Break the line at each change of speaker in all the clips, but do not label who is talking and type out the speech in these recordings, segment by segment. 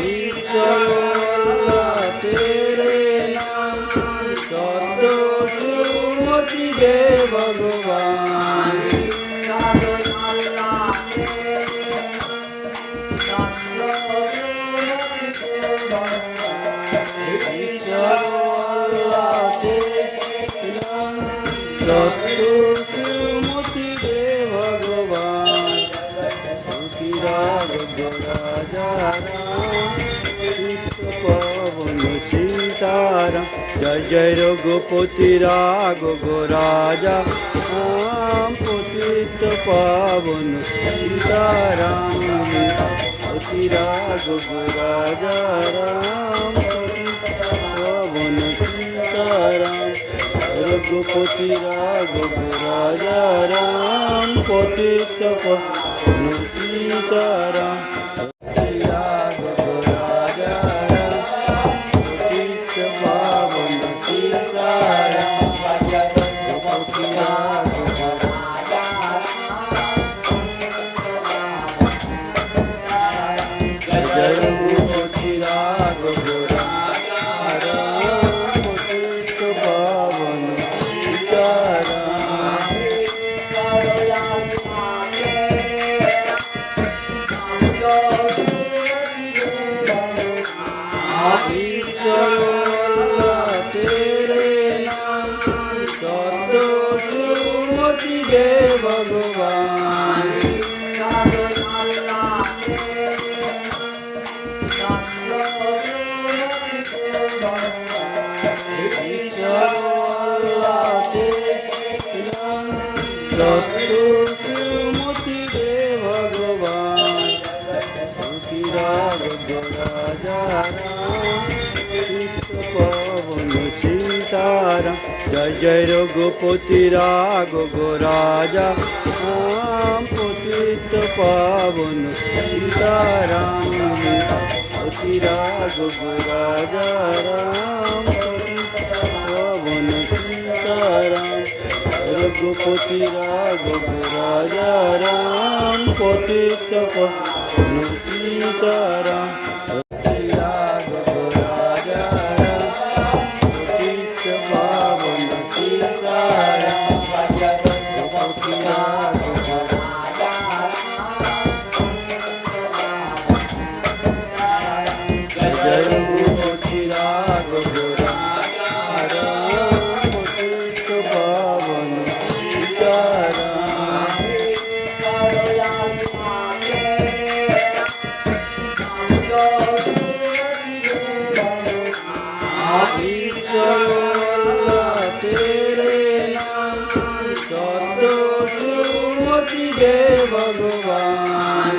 ईश्वर अल्लाह तेरे नाम सत्य सुमति दे भगवान। सत्सुमति दे भगवान। पवन सीताराम जय जय रघुपति राघव राजा राम पतित पावन सीताराम पति राघव राजा राम पतित पावन सीताराम रघुपति राघव राजा राम पतित पावन सीताराम सुमति दे भगवान। सत्सुमति दे भगवान। पवन सीताराम जय जय रघुपति राघव राजा राम पतित पावन सीताराम पति राघव राजा राम पतित पावन सीताराम रघुपति राघव राजा राम पतित पावन सीताराम सुमति दे भगवान।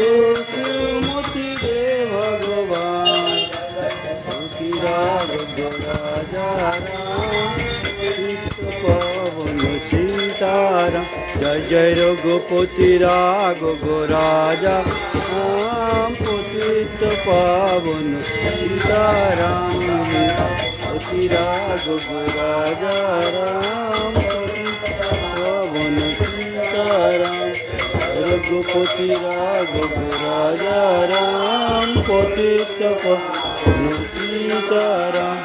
सत्सुमति दे भगवान। पवन सीताराम जय जय रघुपति राघव राजा राम पतित पावन सीताराम पति राघव राजा राम पतित पावन सीताराम रघुपति राघव राजा राम पतित पावन सीताराम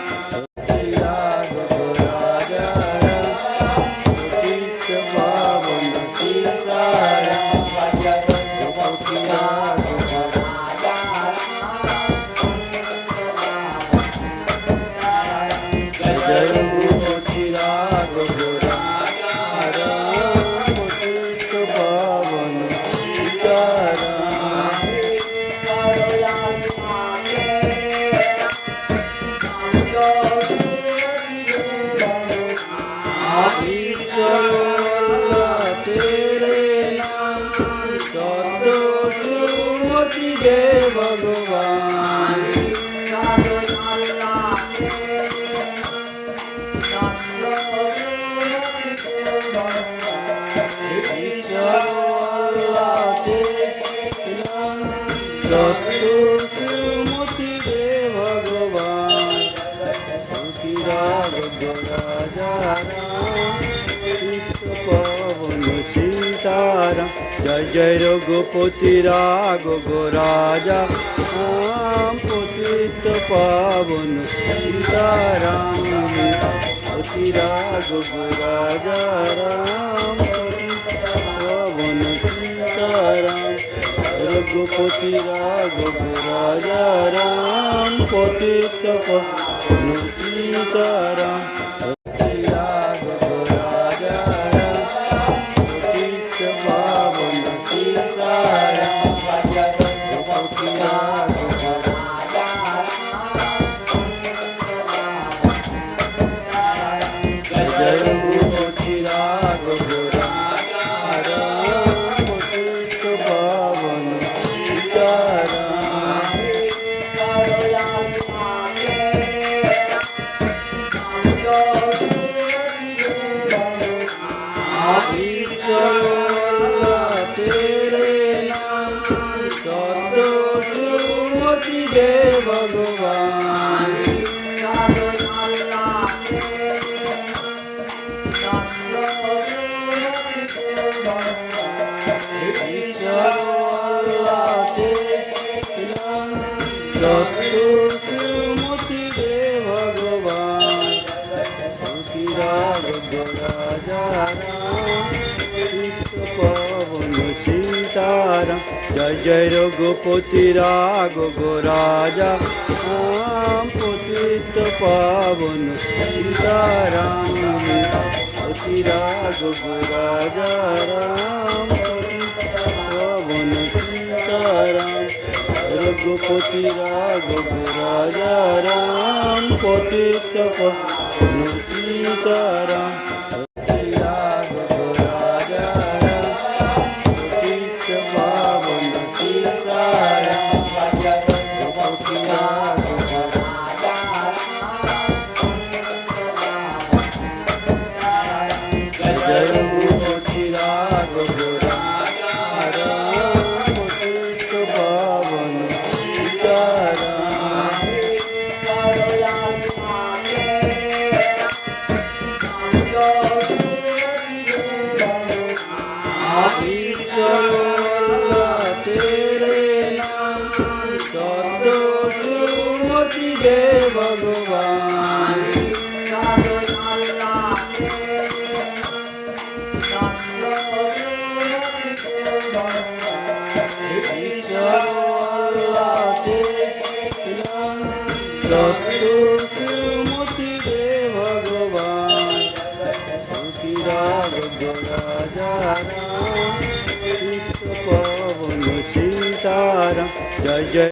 सुमति दे भगवान। सत्य सुमति दे भगवान मोती राग राजा राम चित्त पावन सीताराम जय जय रघुपति राघव राजा राम पतित पावन सीताराम पति राघव राजा राम पतित पावन सीताराम रघुपति राघव राजा राम पतित पावन सीताराम पति राघव राजा राम पतित पावन सीताराम रघुपति राघव जय रघुपति राघव राजा राम पतित पावन सीताराम ईश्वर तेरे नाम सत्य सुमति दे भगवान सत्य सुमति दे भगवान मोती राघव राजा राम चित्त पावन सीताराम जय जय रघुपति राघव राजा राम पतित पावन सीताराम पति राघव राजा राम पतित पावन सीताराम रघुपति राघव राजा राम पतित पावन सीताराम पति राघव राजा राम पतित पावन सीताराम रघुपति राघव जय रघुपति राघव राजा राम पतित पावन सीताराम ईश्वर तेरे नाम सत्य सुमति दे भगवान सत्य सुमति दे भगवान मोती राघव राजा राम चित्त पावन सीताराम जय जय